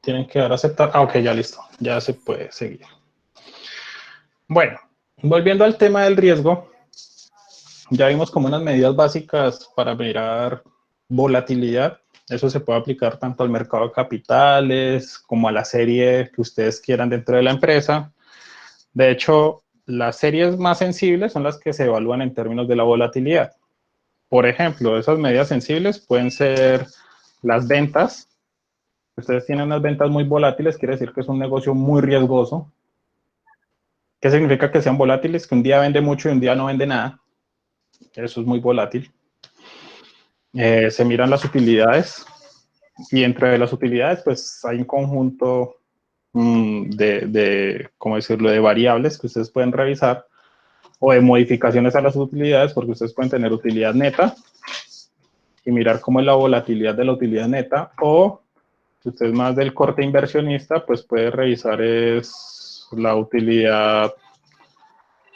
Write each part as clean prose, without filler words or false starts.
Tienen que dar a aceptar. Ah, ok, ya listo. Ya se puede seguir. Bueno, volviendo al tema del riesgo, ya vimos como unas medidas básicas para mirar volatilidad. Eso se puede aplicar tanto al mercado de capitales como a la serie que ustedes quieran dentro de la empresa. De hecho, las series más sensibles son las que se evalúan en términos de la volatilidad. Por ejemplo, esas medidas sensibles pueden ser las ventas. Ustedes tienen unas ventas muy volátiles, quiere decir que es un negocio muy riesgoso. ¿Qué significa que sean volátiles? Que un día vende mucho y un día no vende nada. Eso es muy volátil. Se miran las utilidades y entre las utilidades pues hay un conjunto ¿cómo decirlo?, de variables que ustedes pueden revisar o de modificaciones a las utilidades, porque ustedes pueden tener utilidad neta y mirar cómo es la volatilidad de la utilidad neta, o si usted es más del corte inversionista, pues puede revisar es la utilidad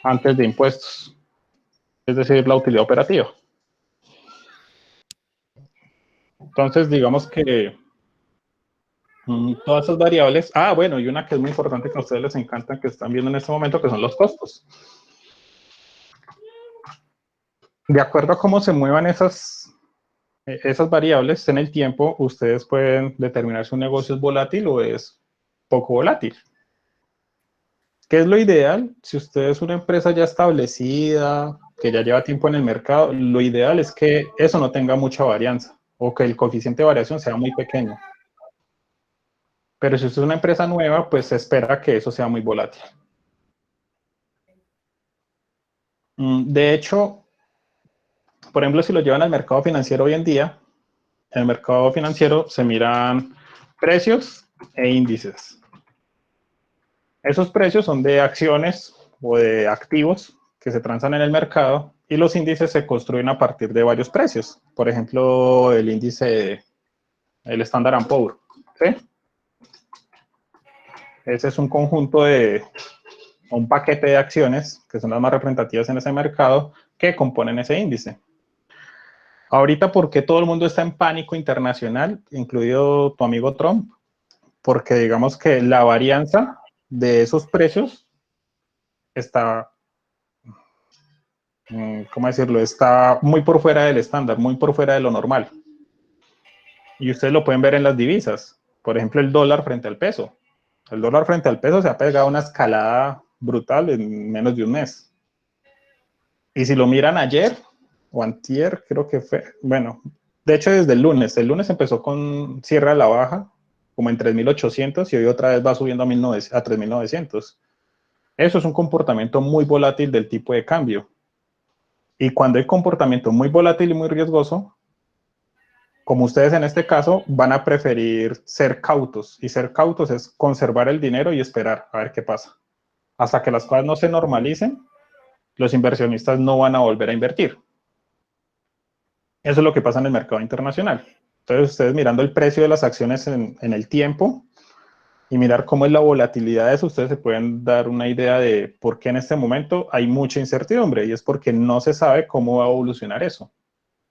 antes de impuestos, es decir, la utilidad operativa. Entonces, digamos que todas esas variables, bueno, y una que es muy importante que a ustedes les encanta, que están viendo en este momento, que son los costos. De acuerdo a cómo se muevan esas variables en el tiempo, ustedes pueden determinar si un negocio es volátil o es poco volátil. ¿Qué es lo ideal? Si usted es una empresa ya establecida, que ya lleva tiempo en el mercado, lo ideal es que eso no tenga mucha varianza o que el coeficiente de variación sea muy pequeño. Pero si usted es una empresa nueva, pues se espera que eso sea muy volátil. De hecho, por ejemplo, si lo llevan al mercado financiero hoy en día, en el mercado financiero se miran precios e índices. Esos precios son de acciones o de activos que se transan en el mercado y los índices se construyen a partir de varios precios. Por ejemplo, el índice, el Standard & Poor's, ¿sí? Ese es un conjunto un paquete de acciones que son las más representativas en ese mercado que componen ese índice. Ahorita, ¿por qué todo el mundo está en pánico internacional, incluido tu amigo Trump? Porque digamos que la varianza de esos precios está, ¿cómo decirlo?, está muy por fuera del estándar, muy por fuera de lo normal. Y ustedes lo pueden ver en las divisas. Por ejemplo, el dólar frente al peso. El dólar frente al peso se ha pegado una escalada brutal en menos de un mes. Y si lo miran ayer o antier, creo que fue, bueno, de hecho desde el lunes empezó con cierre a la baja, como en 3.800 y hoy otra vez va subiendo a 3.900. Eso es un comportamiento muy volátil del tipo de cambio. Y cuando hay comportamiento muy volátil y muy riesgoso, como ustedes en este caso, van a preferir ser cautos. Y ser cautos es conservar el dinero y esperar a ver qué pasa. Hasta que las cosas no se normalicen, los inversionistas no van a volver a invertir. Eso es lo que pasa en el mercado internacional. Entonces, ustedes mirando el precio de las acciones en el tiempo y mirar cómo es la volatilidad de eso, ustedes se pueden dar una idea de por qué en este momento hay mucha incertidumbre, y es porque no se sabe cómo va a evolucionar eso.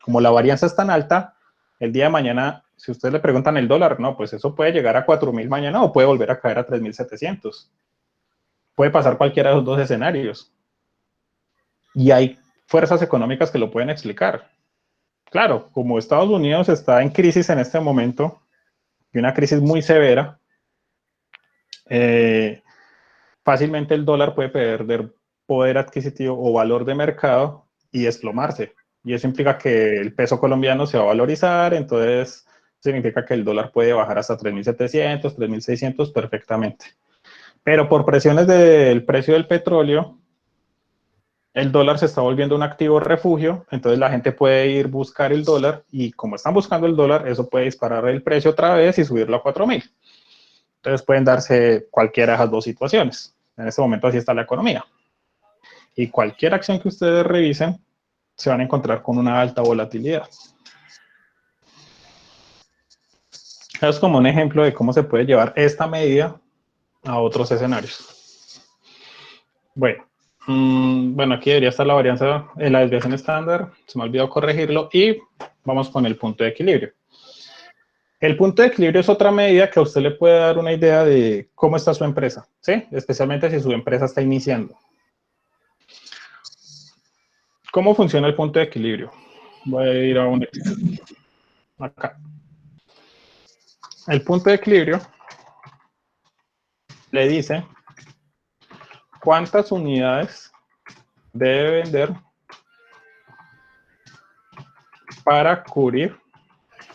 Como la varianza es tan alta, el día de mañana, si ustedes le preguntan el dólar, no, pues eso puede llegar a 4.000 mañana o puede volver a caer a 3.700. Puede pasar cualquiera de los dos escenarios. Y hay fuerzas económicas que lo pueden explicar. Claro, como Estados Unidos está en crisis en este momento, y una crisis muy severa, fácilmente el dólar puede perder poder adquisitivo o valor de mercado y desplomarse. Y eso implica que el peso colombiano se va a valorizar, entonces significa que el dólar puede bajar hasta 3.700, 3.600 perfectamente. Pero por presiones del precio del petróleo, el dólar se está volviendo un activo refugio, entonces la gente puede ir a buscar el dólar y como están buscando el dólar, eso puede disparar el precio otra vez y subirlo a 4.000. Entonces pueden darse cualquiera de esas dos situaciones. En este momento así está la economía. Y cualquier acción que ustedes revisen, se van a encontrar con una alta volatilidad. Es como un ejemplo de cómo se puede llevar esta medida a otros escenarios. Bueno, aquí debería estar la varianza en la desviación estándar. Se me ha olvidado corregirlo y vamos con el punto de equilibrio. El punto de equilibrio es otra medida que a usted le puede dar una idea de cómo está su empresa, ¿sí? Especialmente si su empresa está iniciando. ¿Cómo funciona el punto de equilibrio? Voy a ir a un Excel. Acá. El punto de equilibrio le dice cuántas unidades debe vender para cubrir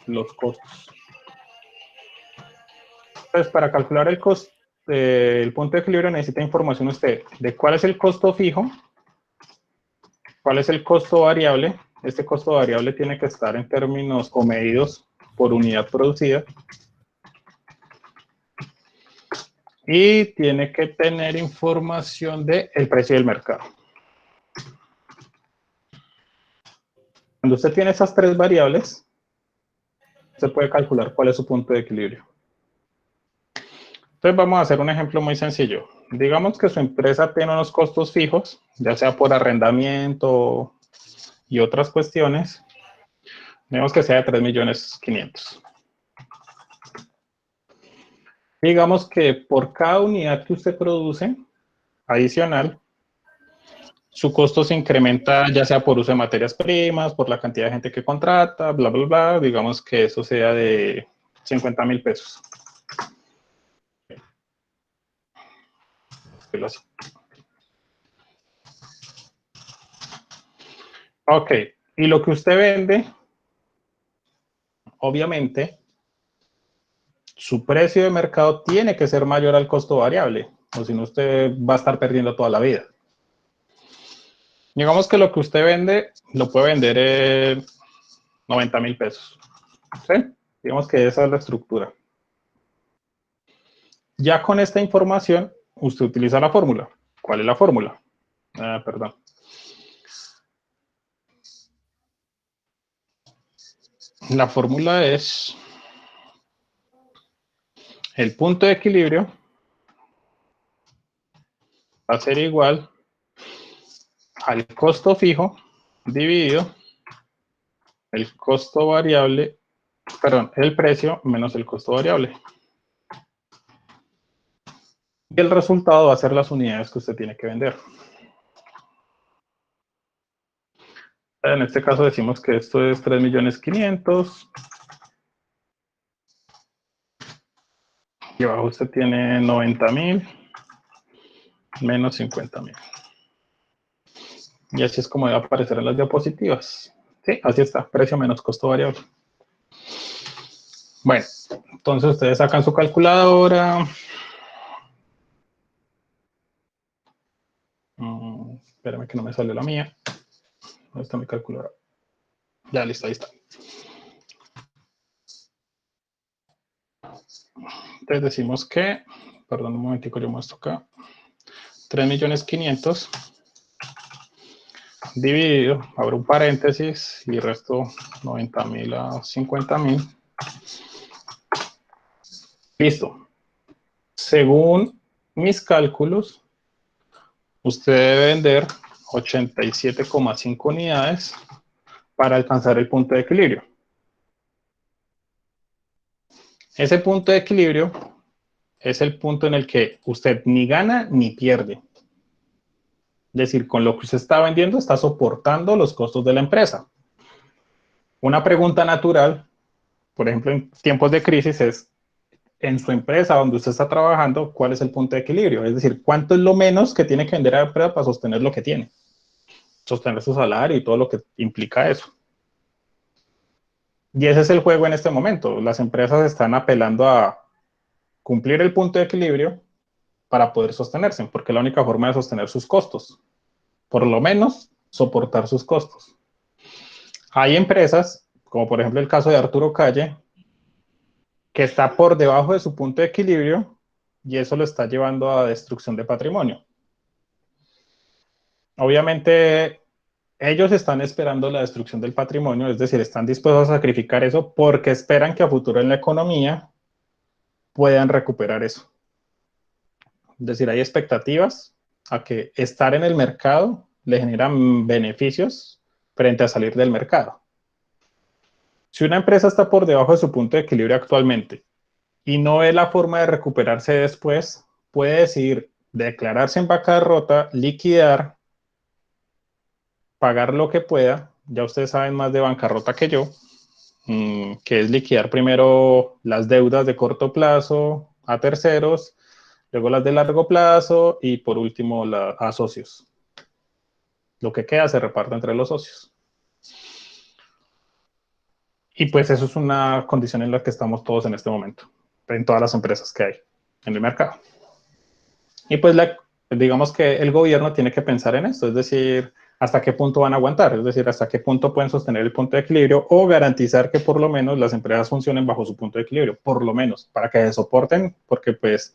los costos. Entonces, para calcular el costo, el punto de equilibrio necesita información usted de cuál es el costo fijo, cuál es el costo variable. Este costo variable tiene que estar en términos o medidos por unidad producida. Y tiene que tener información del precio del mercado. Cuando usted tiene esas tres variables, se puede calcular cuál es su punto de equilibrio. Entonces vamos a hacer un ejemplo muy sencillo. Digamos que su empresa tiene unos costos fijos, ya sea por arrendamiento y otras cuestiones. Digamos que sea de 3.500.000. Digamos que por cada unidad que usted produce, adicional, su costo se incrementa ya sea por uso de materias primas, por la cantidad de gente que contrata, bla, bla, bla. Digamos que eso sea de 50.000 pesos. Ok, y lo que usted vende, obviamente, su precio de mercado tiene que ser mayor al costo variable, o si no usted va a estar perdiendo toda la vida. Digamos que lo que usted vende, lo puede vender en 90.000 pesos. ¿Sí? Digamos que esa es la estructura. Ya con esta información, usted utiliza la fórmula. ¿Cuál es la fórmula? Perdón. La fórmula es el punto de equilibrio va a ser igual al costo fijo dividido el costo variable, perdón, el precio menos el costo variable. Y el resultado va a ser las unidades que usted tiene que vender. En este caso decimos que esto es 3.500.000. Y abajo usted tiene 90.000 menos 50.000. Y así es como debe aparecer en las diapositivas. Sí, así está, precio menos costo variable. Bueno, entonces ustedes sacan su calculadora. Espérame que no me sale la mía. ¿Dónde está mi calculadora? Ya, listo, ahí está. Entonces decimos que, perdón un momentico, yo muestro acá. 3.500.000 dividido, abro un paréntesis y resto 90.000 a 50.000. Listo. Según mis cálculos, usted debe vender 87,5 unidades para alcanzar el punto de equilibrio. Ese punto de equilibrio es el punto en el que usted ni gana ni pierde. Es decir, con lo que usted está vendiendo está soportando los costos de la empresa. Una pregunta natural, por ejemplo, en tiempos de crisis es, en su empresa donde usted está trabajando, ¿cuál es el punto de equilibrio? Es decir, ¿cuánto es lo menos que tiene que vender a la empresa para sostener lo que tiene? Sostener su salario y todo lo que implica eso. Y ese es el juego en este momento. Las empresas están apelando a cumplir el punto de equilibrio para poder sostenerse, porque es la única forma de sostener sus costos. Por lo menos, soportar sus costos. Hay empresas, como por ejemplo el caso de Arturo Calle, que está por debajo de su punto de equilibrio y eso lo está llevando a destrucción de patrimonio. Obviamente, ellos están esperando la destrucción del patrimonio, es decir, están dispuestos a sacrificar eso porque esperan que a futuro en la economía puedan recuperar eso. Es decir, hay expectativas a que estar en el mercado le generan beneficios frente a salir del mercado. Si una empresa está por debajo de su punto de equilibrio actualmente y no ve la forma de recuperarse después, puede decidir declararse en bancarrota, liquidar, pagar lo que pueda. Ya ustedes saben más de bancarrota que yo, que es liquidar primero las deudas de corto plazo a terceros, luego las de largo plazo y por último a socios. Lo que queda se reparte entre los socios. Y pues eso es una condición en la que estamos todos en este momento, en todas las empresas que hay en el mercado. Y pues digamos que el gobierno tiene que pensar en esto, es decir, hasta qué punto van a aguantar, es decir, hasta qué punto pueden sostener el punto de equilibrio o garantizar que por lo menos las empresas funcionen bajo su punto de equilibrio, por lo menos, para que se soporten, porque pues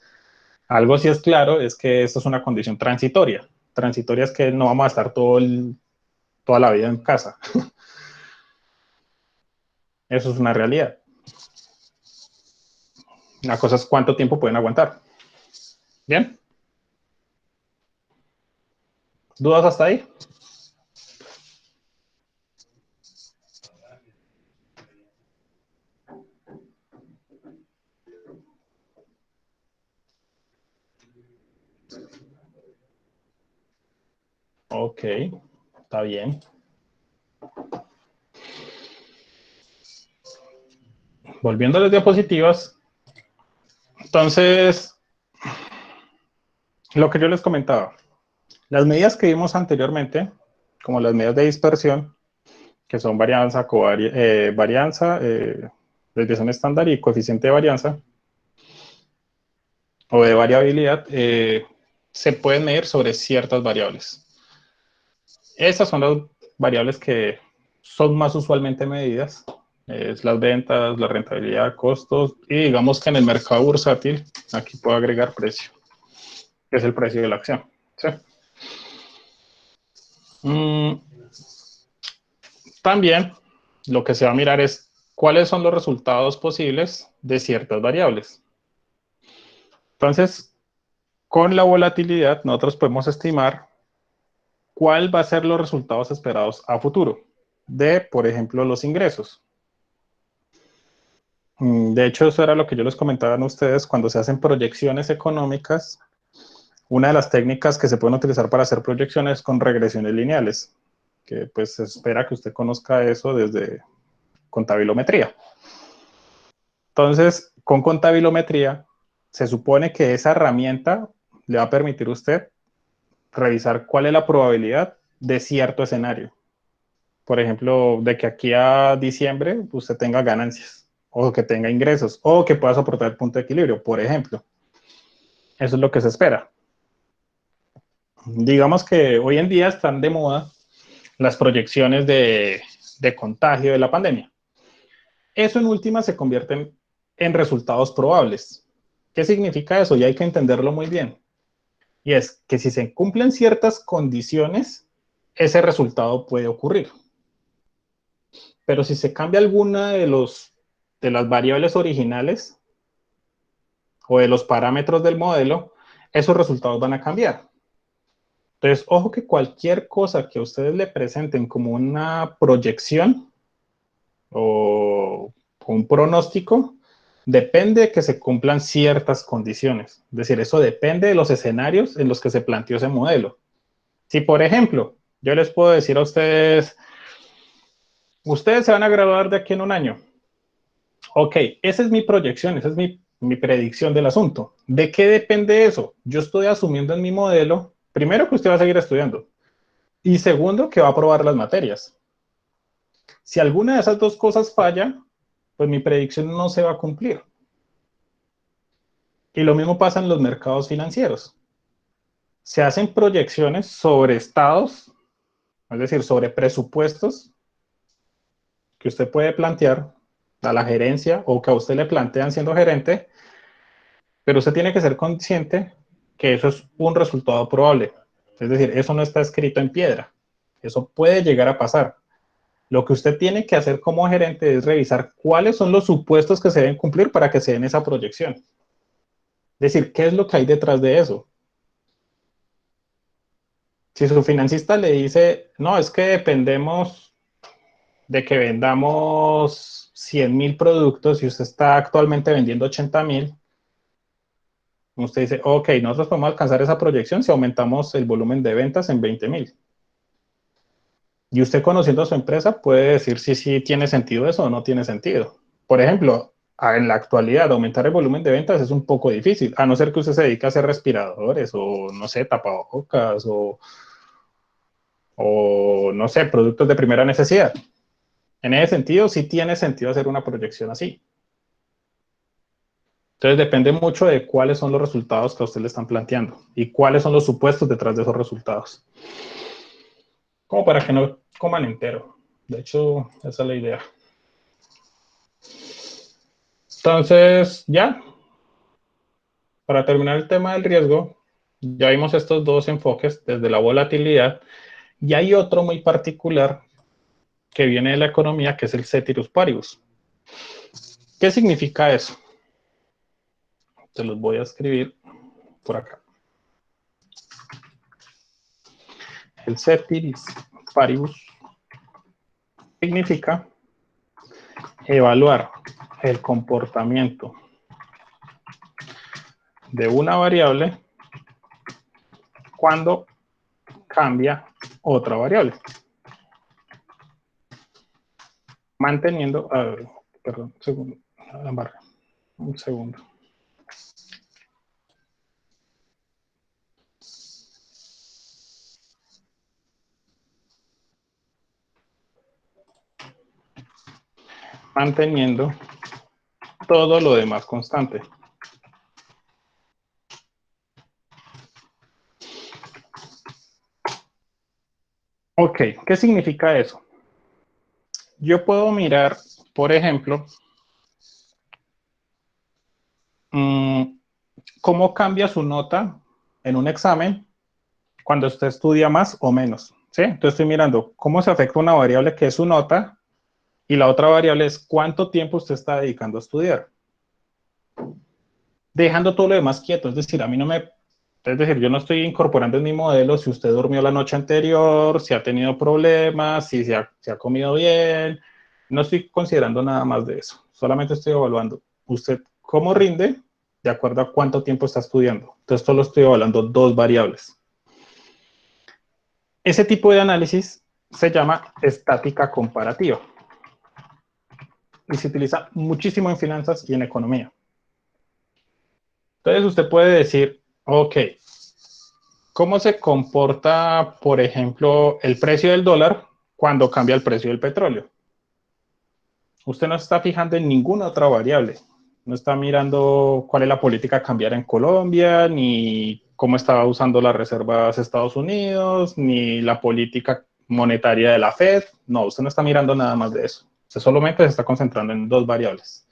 algo sí es claro, es que esto es una condición transitoria. Transitoria es que no vamos a estar toda la vida en casa. Eso es una realidad. La cosa es cuánto tiempo pueden aguantar. ¿Bien? ¿Dudas hasta ahí? Ok, está bien. Volviendo a las diapositivas, entonces, lo que yo les comentaba, las medidas que vimos anteriormente, como las medidas de dispersión, que son varianza, varianza, desviación estándar y coeficiente de varianza o de variabilidad, se pueden medir sobre ciertas variables. Estas son las variables que son más usualmente medidas, es las ventas, la rentabilidad, costos, y digamos que en el mercado bursátil, aquí puedo agregar precio, que es el precio de la acción. ¿Sí? Mm, también lo que se va a mirar es cuáles son los resultados posibles de ciertas variables. Entonces, con la volatilidad, nosotros podemos estimar cuál va a ser los resultados esperados a futuro de, por ejemplo, los ingresos. De hecho, eso era lo que yo les comentaba a ustedes cuando se hacen proyecciones económicas. Una de las técnicas que se pueden utilizar para hacer proyecciones es con regresiones lineales, que pues se espera que usted conozca eso desde contabilometría. Entonces, con contabilometría, se supone que esa herramienta le va a permitir a usted revisar cuál es la probabilidad de cierto escenario. Por ejemplo, de que aquí a diciembre usted tenga ganancias, o que tenga ingresos, o que pueda soportar el punto de equilibrio, por ejemplo. Eso es lo que se espera. Digamos que hoy en día están de moda las proyecciones de contagio de la pandemia. Eso en última se convierte en resultados probables. ¿Qué significa eso? Y hay que entenderlo muy bien. Y es que si se cumplen ciertas condiciones, ese resultado puede ocurrir. Pero si se cambia alguna de las variables originales o de los parámetros del modelo, esos resultados van a cambiar. Entonces, ojo que cualquier cosa que a ustedes le presenten como una proyección o un pronóstico, depende de que se cumplan ciertas condiciones. Es decir, eso depende de los escenarios en los que se planteó ese modelo. Si, por ejemplo, yo les puedo decir a ustedes, ustedes se van a graduar de aquí en un año. Ok, esa es mi proyección, esa es mi predicción del asunto. ¿De qué depende eso? Yo estoy asumiendo en mi modelo, primero, que usted va a seguir estudiando y segundo, que va a aprobar las materias. Si alguna de esas dos cosas falla, pues mi predicción no se va a cumplir. Y lo mismo pasa en los mercados financieros. Se hacen proyecciones sobre estados, es decir, sobre presupuestos que usted puede plantear a la gerencia o que a usted le plantean siendo gerente, pero usted tiene que ser consciente que eso es un resultado probable. Es decir, eso no está escrito en piedra. Eso puede llegar a pasar. Lo que usted tiene que hacer como gerente es revisar cuáles son los supuestos que se deben cumplir para que se den esa proyección. Es decir, ¿qué es lo que hay detrás de eso? Si su financista le dice, no, es que dependemos de que vendamos 100.000 productos y usted está actualmente vendiendo 80.000, usted dice, ok, nosotros podemos alcanzar esa proyección si aumentamos el volumen de ventas en 20.000. Y usted, conociendo a su empresa, puede decir si sí tiene sentido eso o no tiene sentido. Por ejemplo, en la actualidad, aumentar el volumen de ventas es un poco difícil, a no ser que usted se dedique a hacer respiradores o, no sé, tapabocas o no sé, productos de primera necesidad. En ese sentido, sí tiene sentido hacer una proyección así. Entonces, depende mucho de cuáles son los resultados que a usted le están planteando y cuáles son los supuestos detrás de esos resultados. Como para que no coman entero. De hecho, esa es la idea. Entonces, ya, para terminar el tema del riesgo, ya vimos estos dos enfoques desde la volatilidad, y hay otro muy particular que viene de la economía, que es el ceteris paribus. ¿Qué significa eso? Te los voy a escribir por acá. El ceteris paribus significa evaluar el comportamiento de una variable cuando cambia otra variable. Manteniendo, perdón, un segundo. Manteniendo todo lo demás constante. Ok, ¿qué significa eso? Yo puedo mirar, por ejemplo, cómo cambia su nota en un examen cuando usted estudia más o menos, ¿sí? Entonces estoy mirando cómo se afecta una variable que es su nota y la otra variable es cuánto tiempo usted está dedicando a estudiar. Dejando todo lo demás quieto, es decir, a mí no me... Es decir, yo no estoy incorporando en mi modelo si usted durmió la noche anterior, si ha tenido problemas, si se ha comido bien. No estoy considerando nada más de eso. Solamente estoy evaluando usted cómo rinde de acuerdo a cuánto tiempo está estudiando. Entonces, solo estoy evaluando dos variables. Ese tipo de análisis se llama estática comparativa y se utiliza muchísimo en finanzas y en economía. Entonces, usted puede decir, ok, ¿cómo se comporta, por ejemplo, el precio del dólar cuando cambia el precio del petróleo? Usted no está fijando en ninguna otra variable. No está mirando cuál es la política cambiaria en Colombia, ni cómo estaba usando las reservas Estados Unidos, ni la política monetaria de la Fed. No, usted no está mirando nada más de eso. Usted solamente se está concentrando en dos variables.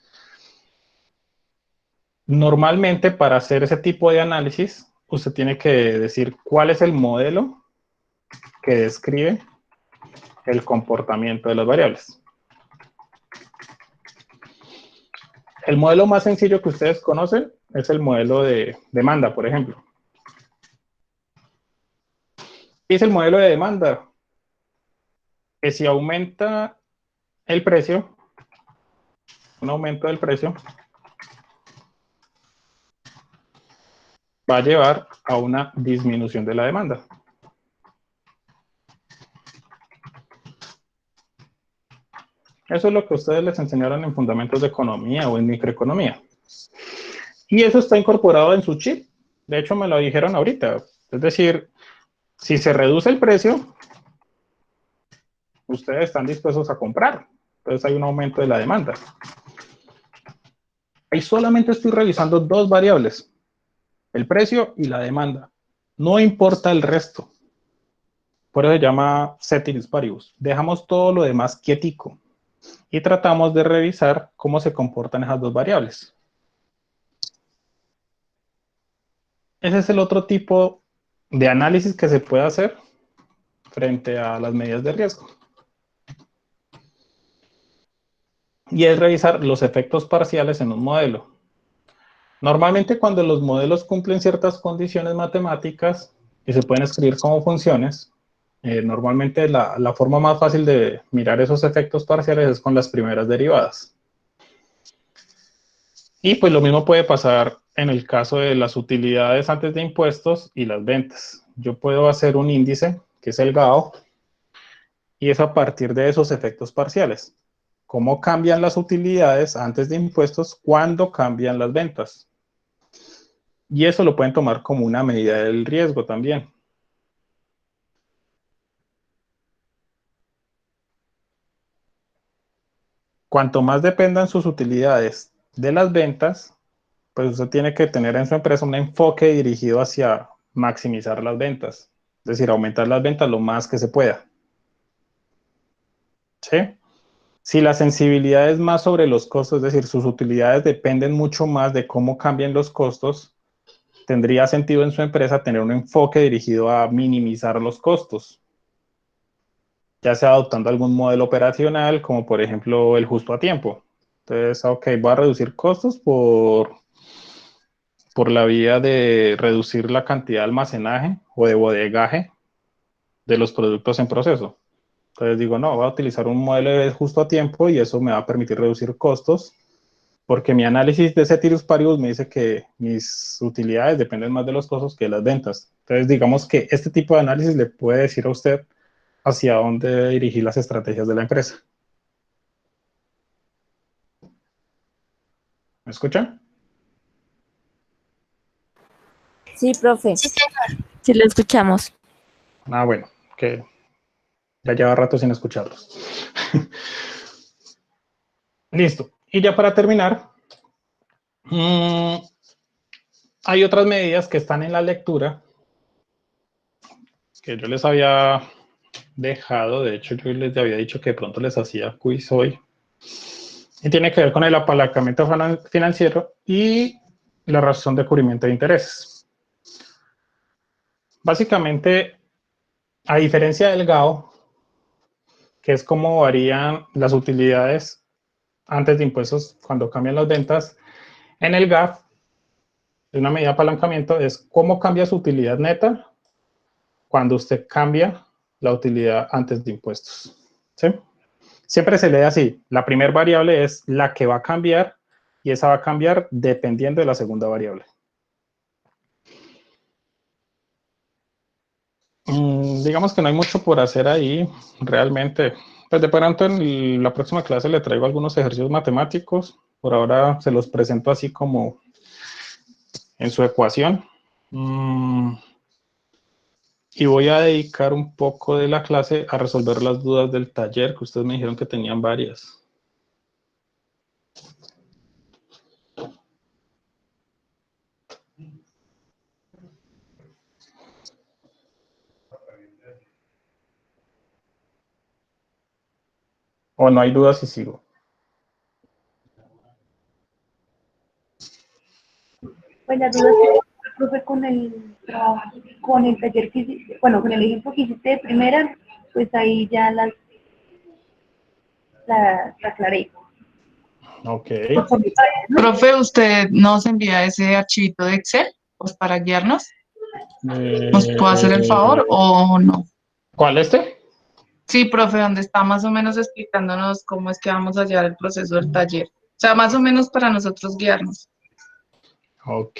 Normalmente, para hacer ese tipo de análisis, usted tiene que decir cuál es el modelo que describe el comportamiento de las variables. El modelo más sencillo que ustedes conocen es el modelo de demanda, por ejemplo. ¿Qué es el modelo de demanda? Que si aumenta el precio, un aumento del precio, va a llevar a una disminución de la demanda. Eso es lo que ustedes les enseñaron en fundamentos de economía o en microeconomía. Y eso está incorporado en su chip. De hecho, me lo dijeron ahorita. Es decir, si se reduce el precio, ustedes están dispuestos a comprar. Entonces hay un aumento de la demanda. Ahí solamente estoy revisando dos variables, el precio y la demanda. No importa el resto. Por eso se llama ceteris paribus. Dejamos todo lo demás quietico y tratamos de revisar cómo se comportan esas dos variables. Ese es el otro tipo de análisis que se puede hacer frente a las medidas de riesgo. Y es revisar los efectos parciales en un modelo. Normalmente, cuando los modelos cumplen ciertas condiciones matemáticas y se pueden escribir como funciones, normalmente la forma más fácil de mirar esos efectos parciales es con las primeras derivadas. Y pues lo mismo puede pasar en el caso de las utilidades antes de impuestos y las ventas. Yo puedo hacer un índice, que es el GAO, y es a partir de esos efectos parciales. ¿Cómo cambian las utilidades antes de impuestos cuando cambian las ventas? Y eso lo pueden tomar como una medida del riesgo también. Cuanto más dependan sus utilidades de las ventas, pues usted tiene que tener en su empresa un enfoque dirigido hacia maximizar las ventas, es decir, aumentar las ventas lo más que se pueda. ¿Sí? Si la sensibilidad es más sobre los costos, es decir, sus utilidades dependen mucho más de cómo cambian los costos, tendría sentido en su empresa tener un enfoque dirigido a minimizar los costos, ya sea adoptando algún modelo operacional, como por ejemplo el justo a tiempo. Entonces, ok, voy a reducir costos por la vía de reducir la cantidad de almacenaje o de bodegaje de los productos en proceso. Entonces digo, no, voy a utilizar un modelo de justo a tiempo y eso me va a permitir reducir costos, porque mi análisis de ceteris paribus me dice que mis utilidades dependen más de los costos que de las ventas. Entonces digamos que este tipo de análisis le puede decir a usted hacia dónde dirigir las estrategias de la empresa. ¿Me escucha? Sí, profe. Sí, lo escuchamos. Ah, bueno, que ya lleva rato sin escucharlos. Listo. Y ya para terminar, hay otras medidas que están en la lectura que yo les había dejado. De hecho, yo les había dicho que de pronto les hacía quiz hoy. Y tiene que ver con el apalancamiento financiero y la razón de cubrimiento de intereses. Básicamente, a diferencia del GAO, que es como varían las utilidades antes de impuestos cuando cambian las ventas, en el GAF, una medida de apalancamiento es cómo cambia su utilidad neta cuando usted cambia la utilidad antes de impuestos. ¿Sí? Siempre se lee así. La primera variable es la que va a cambiar y esa va a cambiar dependiendo de la segunda variable. Digamos que no hay mucho por hacer ahí, realmente. Pues de pronto en la próxima clase le traigo algunos ejercicios matemáticos. Por ahora se los presento así como en su ecuación. Y voy a dedicar un poco de la clase a resolver las dudas del taller, que ustedes me dijeron que tenían varias. O no hay dudas y sigo. Pues la duda que profe con el trabajo, con el taller que hiciste, bueno, con el ejemplo que hiciste de primera, pues ahí ya las aclaré. Ok. Pues por mi parte, ¿no? Profe, ¿usted nos envía ese archivito de Excel pues, para guiarnos? ¿Nos puede hacer el favor o no? ¿Cuál este? Sí, profe, donde está más o menos explicándonos cómo es que vamos a llevar el proceso del taller. O sea, más o menos para nosotros guiarnos. Ok.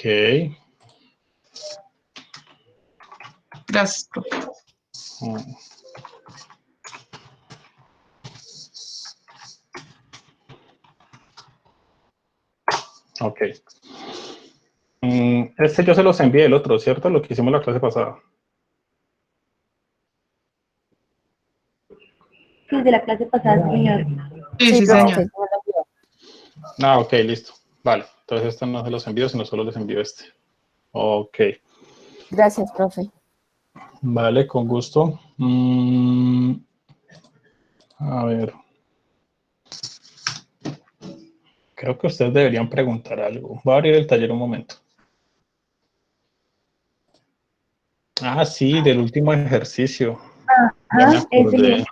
Gracias, profe. Mm, Ok. Este yo se los envié el otro, ¿cierto? Lo que hicimos la clase pasada. Sí, de la clase pasada, señor. Sí, Sí, sí, profe, señor. sí, me lo envió. Ah, ok, listo. Vale. Entonces este no se los envío, sino solo les envío este. Ok. Gracias, profe. Vale, con gusto. A ver. Creo que ustedes deberían preguntar algo. Voy a abrir el taller un momento. Ah, sí, del último ejercicio. Ya me Ajá, ese acordé. mismo.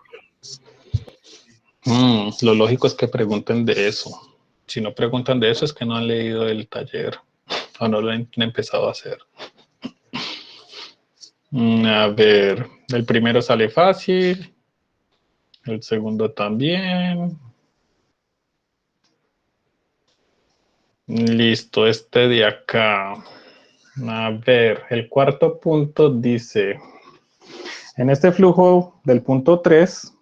Lo lógico es que pregunten de eso. Si no preguntan de eso es que no han leído el taller o no lo han empezado a hacer. A ver, el primero sale fácil, el segundo también. Listo, este de acá. A ver, el cuarto punto dice, en este flujo del punto 3,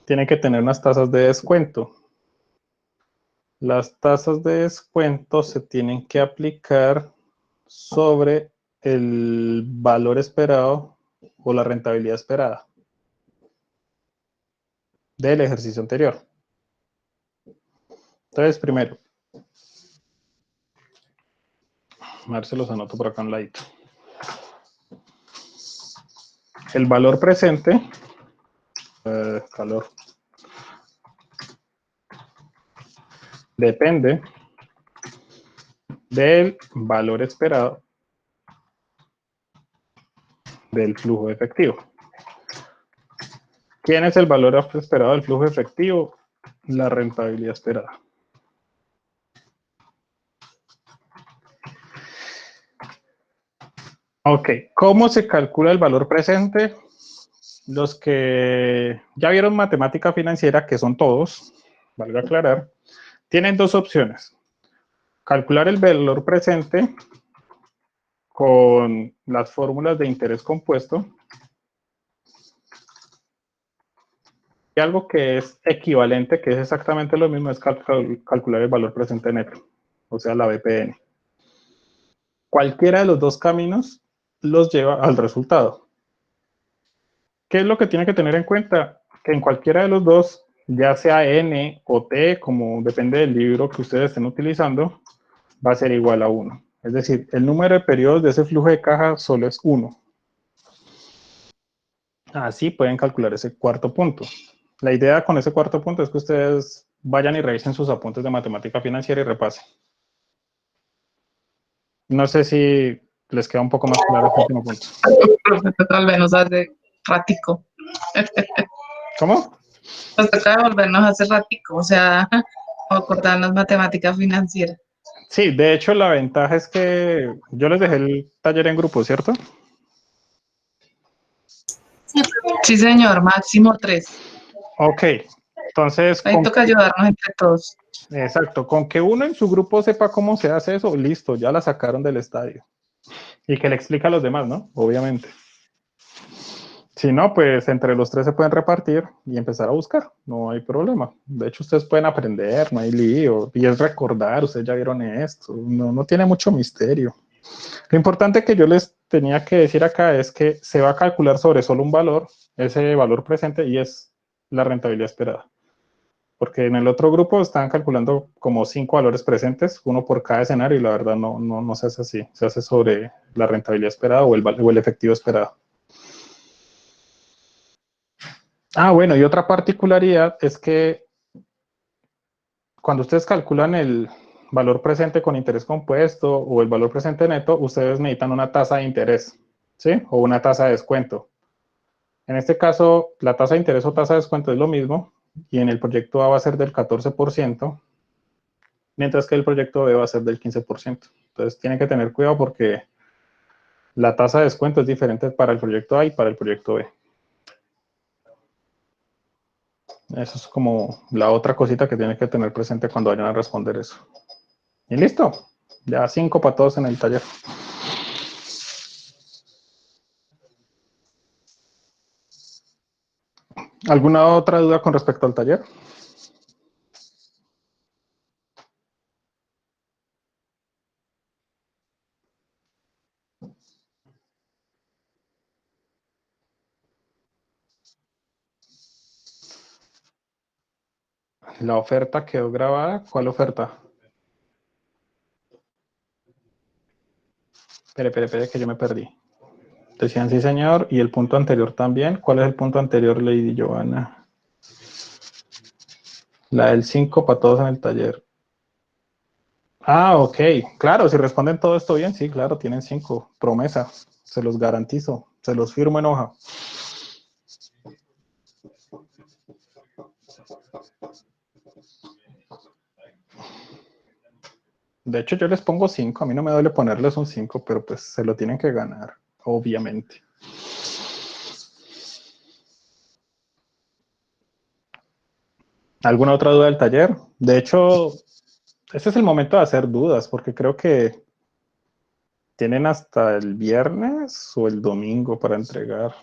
tiene que tener unas tasas de descuento. Las tasas de descuento se tienen que aplicar sobre el valor esperado o la rentabilidad esperada del ejercicio anterior. Entonces, primero, a ver si los anoto por acá un ladito. El valor presente, calor, depende del valor esperado del flujo efectivo. ¿Quién es el valor esperado del flujo efectivo? La rentabilidad esperada. Ok, ¿cómo se calcula el valor presente? Los que ya vieron matemática financiera, que son todos, valga aclarar, tienen dos opciones. Calcular el valor presente con las fórmulas de interés compuesto y algo que es equivalente, que es exactamente lo mismo, es calcular el valor presente neto, o sea, la BPN. Cualquiera de los dos caminos los lleva al resultado. ¿Qué es lo que tiene que tener en cuenta? Que en cualquiera de los dos, ya sea N o T, como depende del libro que ustedes estén utilizando, va a ser igual a 1. Es decir, el número de periodos de ese flujo de caja solo es 1. Así pueden calcular ese cuarto punto. La idea con ese cuarto punto es que ustedes vayan y revisen sus apuntes de matemática financiera y repasen. No sé si les queda un poco más claro este último punto. Tal vez nos hace ratico. ¿Cómo? Nos toca devolvernos hace ratico, o sea, acordarnos matemática financiera. Sí, de hecho la ventaja es que yo les dejé el taller en grupo, ¿cierto? Sí, señor, máximo 3. Ok, entonces, Ahí toca ayudarnos entre todos. exacto, con que uno en su grupo sepa cómo se hace eso, listo, ya la sacaron del estadio. Y que le explique a los demás, ¿no? Obviamente. Si no, pues entre los tres se pueden repartir y empezar a buscar, no hay problema. De hecho, ustedes pueden aprender, no hay lío, y es recordar, ustedes ya vieron esto, no tiene mucho misterio. Lo importante que yo les tenía que decir acá es que se va a calcular sobre solo un valor, ese valor presente, y es la rentabilidad esperada. Porque en el otro grupo están calculando como 5 valores presentes, uno por cada escenario, y la verdad no se hace así, se hace sobre la rentabilidad esperada o el efectivo esperado. Ah, bueno, y otra particularidad es que cuando ustedes calculan el valor presente con interés compuesto o el valor presente neto, ustedes necesitan una tasa de interés, ¿sí? O una tasa de descuento. En este caso, la tasa de interés o tasa de descuento es lo mismo, y en el proyecto A va a ser del 14%, mientras que el proyecto B va a ser del 15%. Entonces, tienen que tener cuidado porque la tasa de descuento es diferente para el proyecto A y para el proyecto B. Eso es como la otra cosita que tienen que tener presente cuando vayan a responder eso. Y listo. Ya 5 para todos en el taller. ¿Alguna otra duda con respecto al taller? La oferta quedó grabada. ¿Cuál oferta? Espere, que yo me perdí. Decían sí, señor. Y el punto anterior también. ¿Cuál es el punto anterior, Lady Johanna? La del 5 para todos en el taller. Ah, ok. Claro, si responden todo esto bien, sí, claro, tienen 5. Promesa. Se los garantizo. Se los firmo en hoja. De hecho, yo les pongo 5. A mí no me duele ponerles un 5, pero pues se lo tienen que ganar, obviamente. ¿Alguna otra duda del taller? De hecho, Este es el momento de hacer dudas, porque creo que tienen hasta el viernes o el domingo para entregar.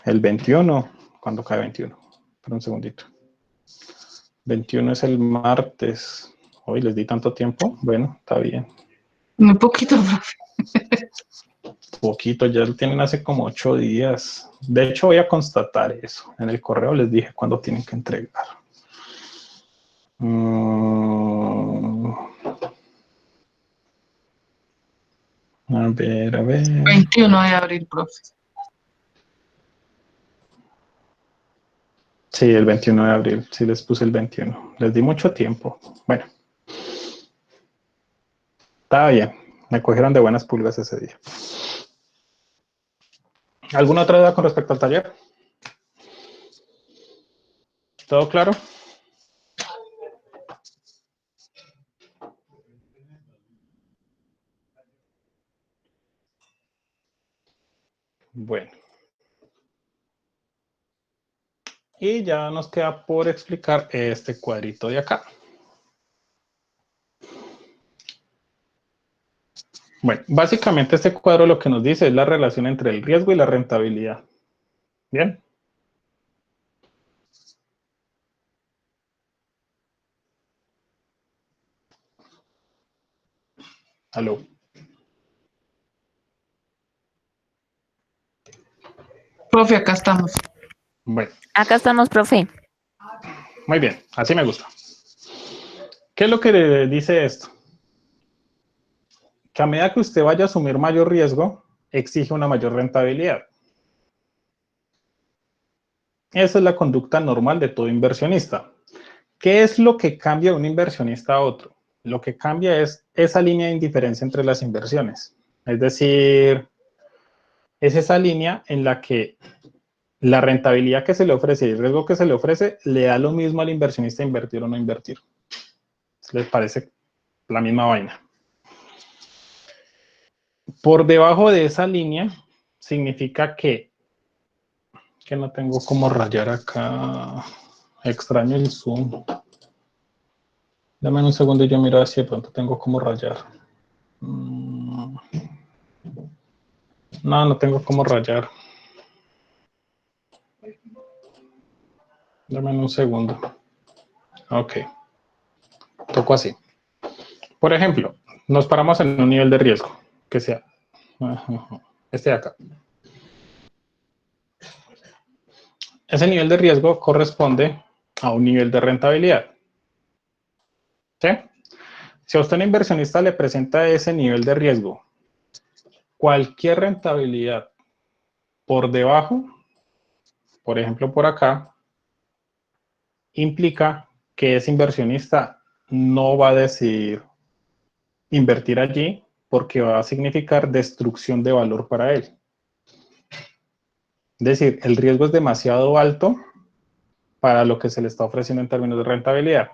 El 21, ¿cuándo cae 21? Espera un segundito. 21 es el martes. Hoy les di tanto tiempo. Bueno, está bien. Muy poquito, profe. Poquito, ya lo tienen hace como 8 días. De hecho, voy a constatar eso. En el correo les dije cuándo tienen que entregar. A ver, a ver. 21 de abril, profe. Sí, el 21 de abril. Sí, les puse el 21. Les di mucho tiempo. Bueno. Está bien. Me cogieron de buenas pulgas ese día. ¿Alguna otra duda con respecto al taller? ¿Todo claro? Bueno. Y ya nos queda por explicar este cuadrito de acá. Bueno, básicamente este cuadro lo que nos dice es la relación entre el riesgo y la rentabilidad. ¿Bien? ¿Aló? Profe, acá estamos. Bueno, Acá estamos, profe. muy bien, así me gusta. ¿Qué es lo que le dice esto? Que a medida que usted vaya a asumir mayor riesgo, exige una mayor rentabilidad. Esa es la conducta normal de todo inversionista. ¿Qué es lo que cambia de un inversionista a otro? Lo que cambia es esa línea de indiferencia entre las inversiones. Es decir, es esa línea en la que la rentabilidad que se le ofrece y el riesgo que se le ofrece le da lo mismo al inversionista invertir o no invertir. Les parece la misma vaina. Por debajo de esa línea significa que no tengo cómo rayar acá. Extraño el zoom. Dame un segundo y yo miro si de pronto tengo cómo rayar. No, no tengo cómo rayar. Dame un segundo. Ok. Toco así. Por ejemplo, nos paramos en un nivel de riesgo, que sea este de acá. Ese nivel de riesgo corresponde a un nivel de rentabilidad. ¿Sí? Si a usted un inversionista le presenta ese nivel de riesgo, cualquier rentabilidad por debajo, por ejemplo por acá, implica que ese inversionista no va a decidir invertir allí porque va a significar destrucción de valor para él. Es decir, el riesgo es demasiado alto para lo que se le está ofreciendo en términos de rentabilidad.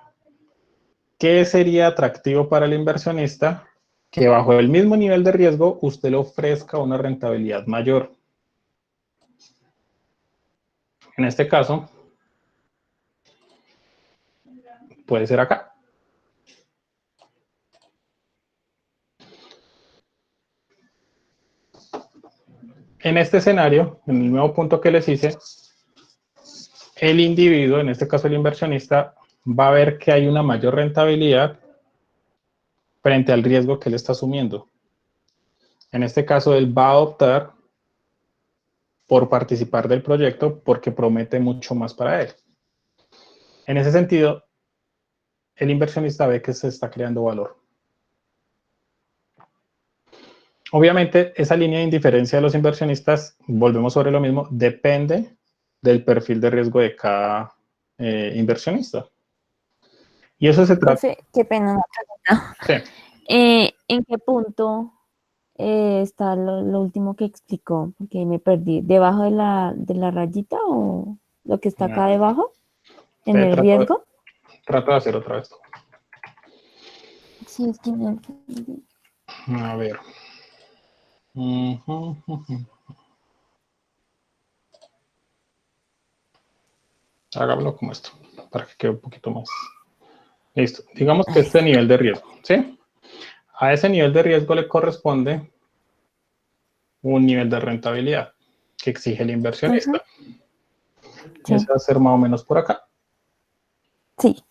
¿Qué sería atractivo para el inversionista? Que bajo el mismo nivel de riesgo usted le ofrezca una rentabilidad mayor. En este caso, puede ser acá. En este escenario, en el nuevo punto que les hice, el individuo, en este caso el inversionista, va a ver que hay una mayor rentabilidad frente al riesgo que él está asumiendo. En este caso, él va a optar por participar del proyecto porque promete mucho más para él. En ese sentido, el inversionista ve que se está creando valor. Obviamente, esa línea de indiferencia de los inversionistas, volvemos sobre lo mismo, depende del perfil de riesgo de cada inversionista. Y eso se trata... Profe, qué pena una pregunta. Sí. ¿En qué punto está lo último que explicó? Porque me perdí. ¿Debajo de la rayita o lo que está acá debajo? ¿En el riesgo? Trato de hacer otra vez. Sí, es que no entendí. A ver. Hagámoslo como esto, para que quede un poquito más. Listo. Digamos que este nivel de riesgo, ¿sí? A ese nivel de riesgo le corresponde un nivel de rentabilidad que exige el inversionista. Sí. Ese va a ser más o menos por acá. Sí.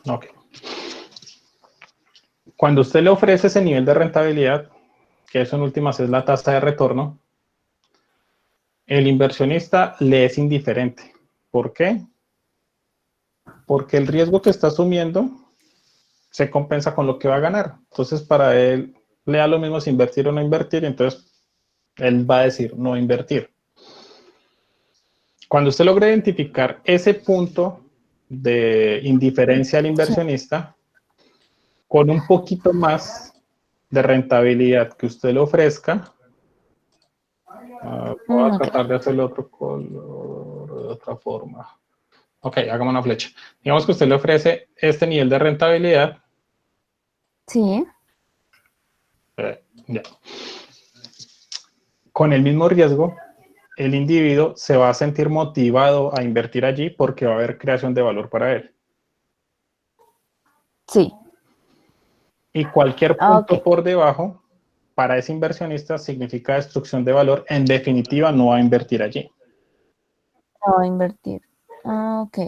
Ok. Cuando usted le ofrece ese nivel de rentabilidad, que eso en últimas es la tasa de retorno, el inversionista le es indiferente. ¿Por qué? Porque el riesgo que está asumiendo se compensa con lo que va a ganar. Entonces, para él, le da lo mismo si invertir o no invertir, entonces él va a decir no invertir. Cuando usted logra identificar ese punto de indiferencia al inversionista, con un poquito más de rentabilidad que usted le ofrezca, voy a tratar de hacerle otro color de otra forma. Ok, hagamos una flecha. Digamos que usted le ofrece este nivel de rentabilidad. Sí. Ya. Con el mismo riesgo, el individuo se va a sentir motivado a invertir allí porque va a haber creación de valor para él. Sí. Y cualquier punto Ok. por debajo, para ese inversionista, significa destrucción de valor. En definitiva, no va a invertir allí. No, a invertir. Ok.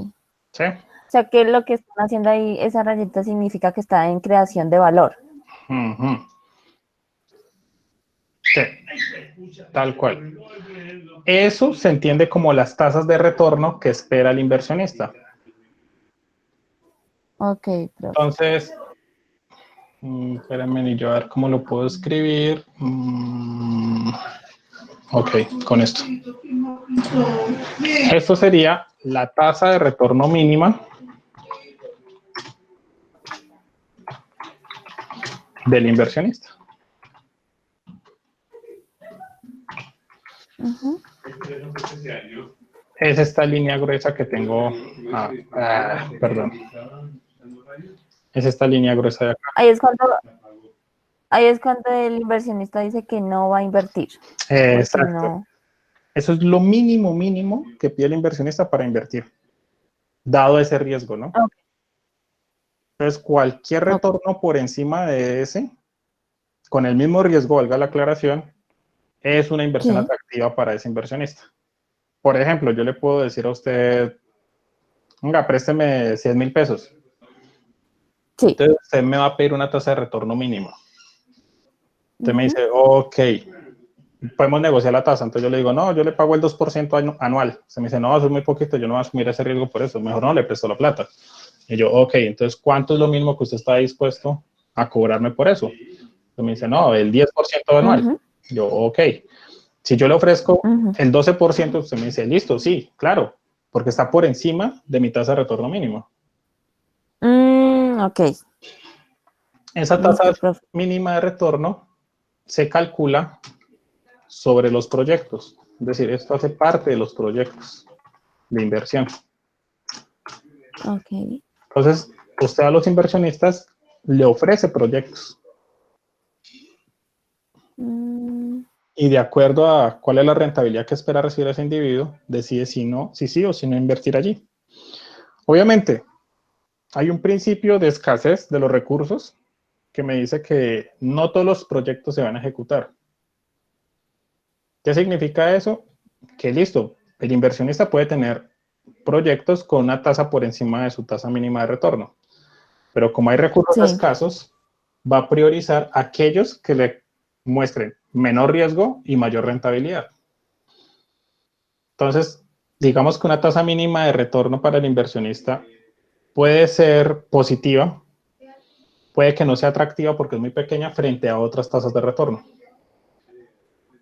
¿Sí? O sea que lo que están haciendo ahí, esa rayita significa que está en creación de valor. Uh-huh. Sí, tal cual. Eso se entiende como las tasas de retorno que espera el inversionista. Ok, profe. Entonces, espérenme, y yo a ver cómo lo puedo escribir. Ok, con esto. Esto sería la tasa de retorno mínima del inversionista. Es esta línea gruesa que tengo. Perdón. Es esta línea gruesa de acá. Ahí es cuando el inversionista dice que no va a invertir. Exacto. No. Eso es lo mínimo, mínimo que pide el inversionista para invertir, dado ese riesgo, ¿no? Okay. Entonces, cualquier retorno por encima de ese, con el mismo riesgo, valga la aclaración, es una inversión atractiva para ese inversionista. Por ejemplo, yo le puedo decir a usted, venga, présteme 100,000 pesos. Sí. Entonces, usted me va a pedir una tasa de retorno mínima. Usted me dice, ok, podemos negociar la tasa. Entonces yo le digo, no, yo le pago el 2% anual. Se me dice, no, eso es muy poquito, yo no voy a asumir ese riesgo por eso. Mejor no, le presto la plata. Y yo, ok, entonces, ¿cuánto es lo mismo que usted está dispuesto a cobrarme por eso? Entonces me dice, no, el 10% anual. Yo, ok. Si yo le ofrezco el 12%, usted me dice, listo, sí, claro, porque está por encima de mi tasa de retorno mínimo. Ok. Esa tasa mínima de retorno se calcula sobre los proyectos. Es decir, esto hace parte de los proyectos de inversión. Ok. Entonces, usted a los inversionistas le ofrece proyectos. Y de acuerdo a cuál es la rentabilidad que espera recibir ese individuo, decide si sí o si no invertir allí. Obviamente, hay un principio de escasez de los recursos que me dice que no todos los proyectos se van a ejecutar. ¿Qué significa eso? Que listo, el inversionista puede tener proyectos con una tasa por encima de su tasa mínima de retorno, pero como hay recursos escasos, va a priorizar aquellos que le muestren menor riesgo y mayor rentabilidad. Entonces, digamos que una tasa mínima de retorno para el inversionista puede ser positiva, puede que no sea atractiva porque es muy pequeña frente a otras tasas de retorno.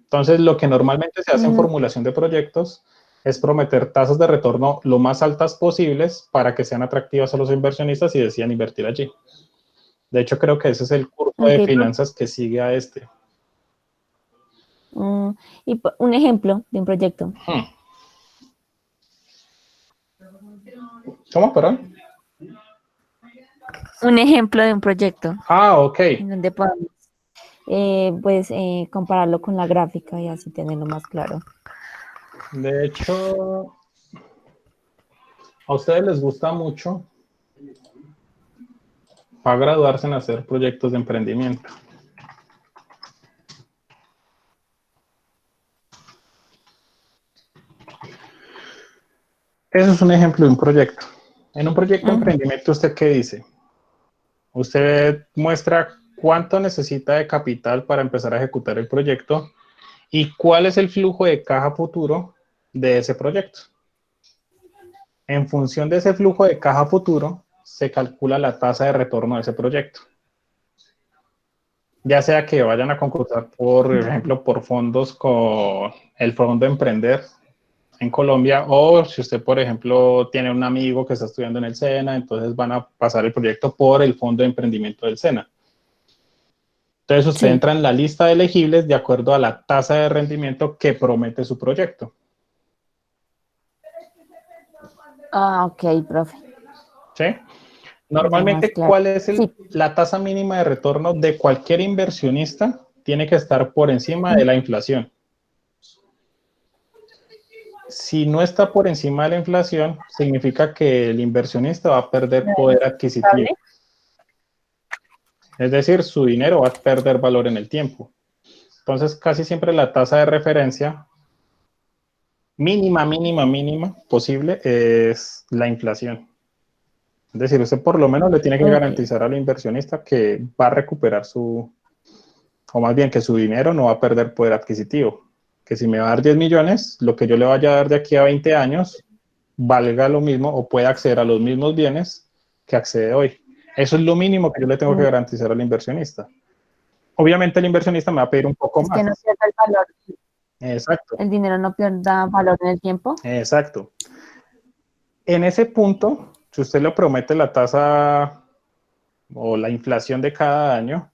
Entonces, lo que normalmente se hace en formulación de proyectos es prometer tasas de retorno lo más altas posibles para que sean atractivas a los inversionistas y decidan invertir allí. De hecho, creo que ese es el curso de finanzas que sigue a este. Y un ejemplo de un proyecto. ¿Cómo, perdón? Un ejemplo de un proyecto. Ok. En donde podamos, compararlo con la gráfica y así tenerlo más claro. De hecho, a ustedes les gusta mucho para graduarse en hacer proyectos de emprendimiento. Eso es un ejemplo de un proyecto. En un proyecto de emprendimiento, ¿usted qué dice? Usted muestra cuánto necesita de capital para empezar a ejecutar el proyecto y cuál es el flujo de caja futuro de ese proyecto. En función de ese flujo de caja futuro, se calcula la tasa de retorno de ese proyecto. Ya sea que vayan a concursar, por ejemplo, por fondos con el Fondo Emprender en Colombia, o si usted, por ejemplo, tiene un amigo que está estudiando en el SENA, entonces van a pasar el proyecto por el Fondo de Emprendimiento del SENA. Entonces usted entra en la lista de elegibles de acuerdo a la tasa de rendimiento que promete su proyecto. Ah, ok, profe. ¿Sí? Normalmente, Claro. ¿cuál es la tasa mínima de retorno de cualquier inversionista? Tiene que estar por encima de la inflación. Si no está por encima de la inflación, significa que el inversionista va a perder poder adquisitivo. Es decir, su dinero va a perder valor en el tiempo. Entonces, casi siempre la tasa de referencia mínima posible es la inflación. Es decir, usted por lo menos le tiene que garantizar al inversionista que va a recuperar o más bien que su dinero no va a perder poder adquisitivo. Que si me va a dar 10 millones, lo que yo le vaya a dar de aquí a 20 años valga lo mismo o pueda acceder a los mismos bienes que accede hoy. Eso es lo mínimo que yo le tengo que garantizar al inversionista. Obviamente el inversionista me va a pedir un poco más. Que no pierda el valor. Exacto. El dinero no pierda valor en el tiempo. Exacto. En ese punto, si usted le promete la tasa o la inflación de cada año,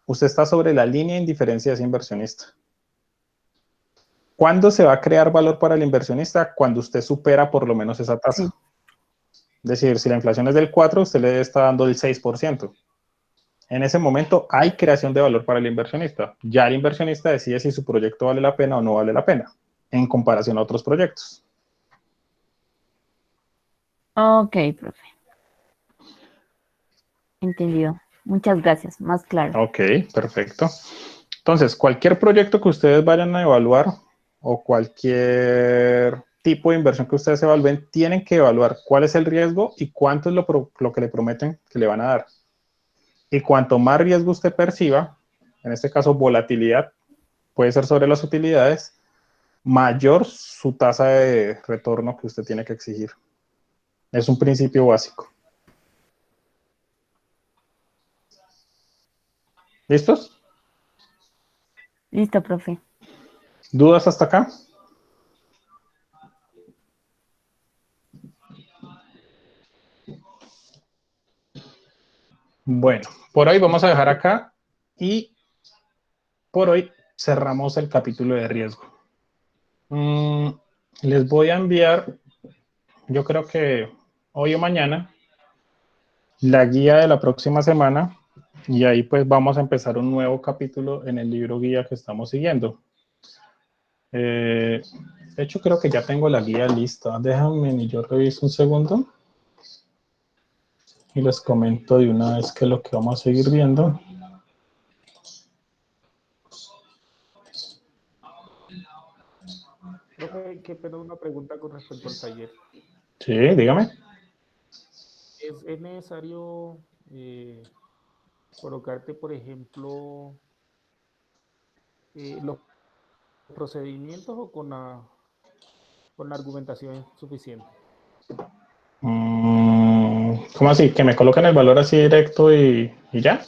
usted está sobre la línea de indiferencia de ese inversionista. ¿Cuándo se va a crear valor para el inversionista? Cuando usted supera por lo menos esa tasa. Sí. Es decir, si la inflación es del 4, usted le está dando el 6%. En ese momento hay creación de valor para el inversionista. Ya el inversionista decide si su proyecto vale la pena o no vale la pena, en comparación a otros proyectos. Ok, profe. Entendido. Muchas gracias, más claro. Ok, perfecto. Entonces, cualquier proyecto que ustedes vayan a evaluar o cualquier tipo de inversión que ustedes evalúen, tienen que evaluar cuál es el riesgo y cuánto es lo que le prometen que le van a dar. Y cuanto más riesgo usted perciba, en este caso volatilidad, puede ser sobre las utilidades, mayor su tasa de retorno que usted tiene que exigir. Es un principio básico. ¿Listos? Listo, profe. ¿Dudas hasta acá? Bueno, por hoy vamos a dejar acá y por hoy cerramos el capítulo de riesgo. Les voy a enviar, yo creo que hoy o mañana, la guía de la próxima semana y ahí pues vamos a empezar un nuevo capítulo en el libro guía que estamos siguiendo. De hecho, creo que ya tengo la guía lista. Déjame, yo reviso un segundo y les comento de una vez que lo que vamos a seguir viendo. Profe, qué pena una pregunta con respecto al taller. Sí, dígame. ¿Es necesario colocarte, por ejemplo, los procedimientos o con la argumentación suficiente? ¿Cómo así? ¿Que me coloquen el valor así directo y ya?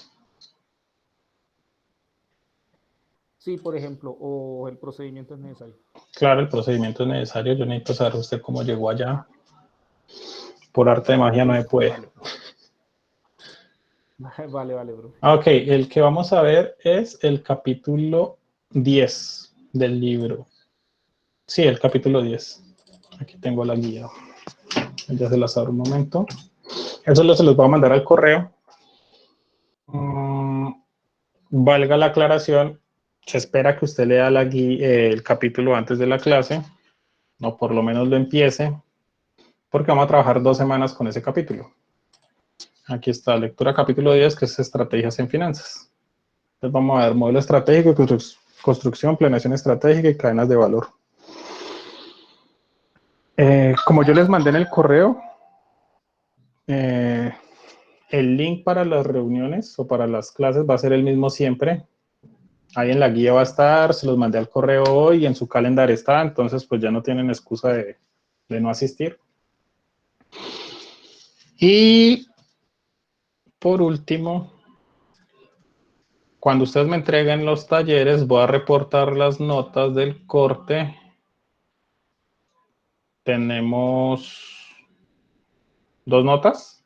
Sí, por ejemplo, o el procedimiento es necesario. Claro, el procedimiento es necesario. Yo necesito saber usted cómo llegó allá. Por arte de magia no se puede. Vale, bro. Ok, el que vamos a ver es el capítulo 10 del libro. Sí, el capítulo 10. Aquí tengo la guía. Ya se las abro un momento. Eso se los voy a mandar al correo. Valga la aclaración, se espera que usted lea el capítulo antes de la clase, o por lo menos lo empiece, porque vamos a trabajar 2 semanas con ese capítulo. Aquí está, lectura capítulo 10, que es estrategias en finanzas. Entonces vamos a ver modelo estratégico, construcción, planeación estratégica y cadenas de valor. Como yo les mandé en el correo, el link para las reuniones o para las clases va a ser el mismo siempre. Ahí en la guía va a estar, se los mandé al correo hoy y en su calendario está, entonces pues ya no tienen excusa de no asistir. Y por último, cuando ustedes me entreguen los talleres, voy a reportar las notas del corte. Tenemos 2 notas.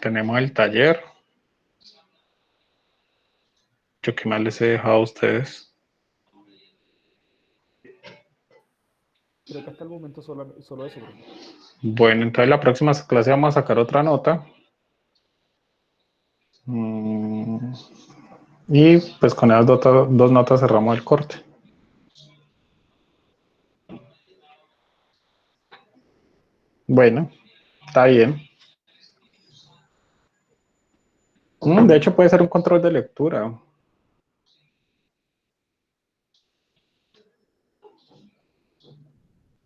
Tenemos el taller. ¿Yo qué más les he dejado a ustedes? Creo que hasta el momento solo eso, profe. Bueno, entonces la próxima clase vamos a sacar otra nota. Y pues con esas 2 notas cerramos el corte. Bueno, está bien. De hecho puede ser un control de lectura.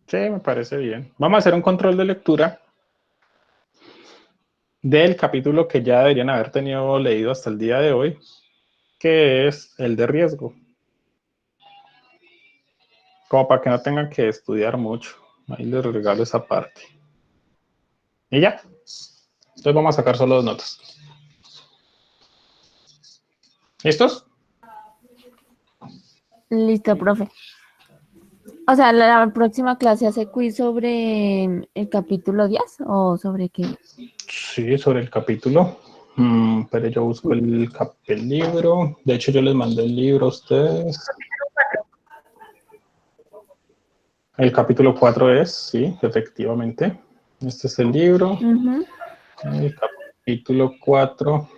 Sí, me parece bien. Vamos a hacer un control de lectura del capítulo que ya deberían haber tenido leído hasta el día de hoy, que es el de riesgo. Como para que no tengan que estudiar mucho. Ahí les regalo esa parte. Y ya. Entonces vamos a sacar solo 2 notas. ¿Listos? Listo, profe. O sea, la próxima clase hace quiz sobre el capítulo 10 o sobre qué. Sí, sobre el capítulo. Pero yo busco el libro. De hecho, yo les mandé el libro a ustedes. El capítulo 4 es, sí, efectivamente. Este es el libro. El capítulo 4.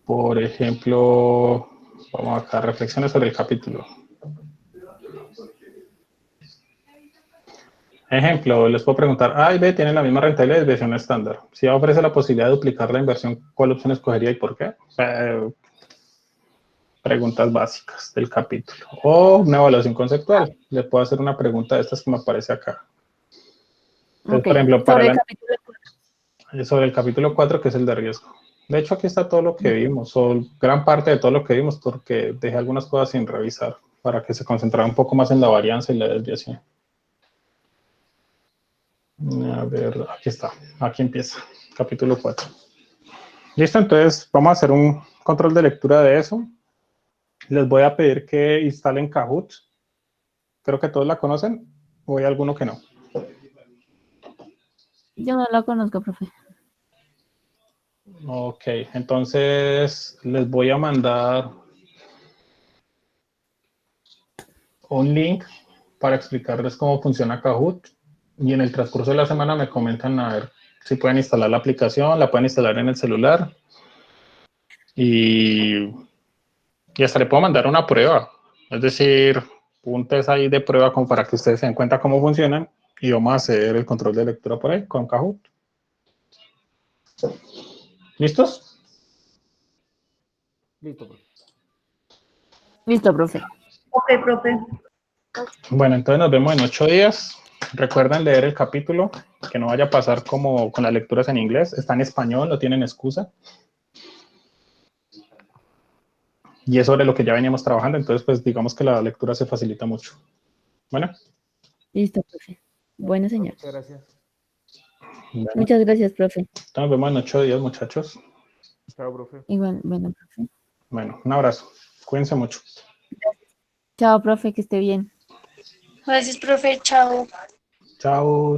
Por ejemplo, vamos acá, reflexiones sobre el capítulo. Ejemplo, les puedo preguntar, A y B tienen la misma rentabilidad de desviación estándar. Si A ofrece la posibilidad de duplicar la inversión, ¿cuál opción escogería y por qué? Preguntas básicas del capítulo. O una evaluación conceptual. Le puedo hacer una pregunta de estas que me aparece acá. Entonces, Ok, por ejemplo, sobre sobre el capítulo 4, que es el de riesgo. De hecho, aquí está todo lo que vimos, o gran parte de todo lo que vimos, porque dejé algunas cosas sin revisar, para que se concentrara un poco más en la varianza y la desviación. A ver, aquí está, aquí empieza, capítulo 4. Listo, entonces vamos a hacer un control de lectura de eso. Les voy a pedir que instalen Kahoot. Creo que todos la conocen, o hay alguno que no. Yo no lo conozco, profe. Ok, entonces les voy a mandar un link para explicarles cómo funciona Kahoot y en el transcurso de la semana me comentan a ver si pueden instalar la aplicación, la pueden instalar en el celular y hasta le puedo mandar una prueba, es decir, un test ahí de prueba como para que ustedes se den cuenta cómo funcionan y vamos a hacer el control de lectura por ahí con Kahoot. ¿Listos? Listo, profe. Listo, profe. Ok, profe. Bueno, entonces nos vemos en 8 días. Recuerden leer el capítulo, que no vaya a pasar como con las lecturas en inglés. Está en español, no tienen excusa. Y es sobre lo que ya veníamos trabajando, entonces pues digamos que la lectura se facilita mucho. Bueno. Listo, profe. Bueno, señor. Muchas gracias. Bueno, Muchas gracias, profe. nos vemos en 8 días, muchachos. Chao, profe. Igual, bueno, profe. Bueno, un abrazo. Cuídense mucho. Chao, profe, que esté bien. Gracias, profe. Chao. Chao.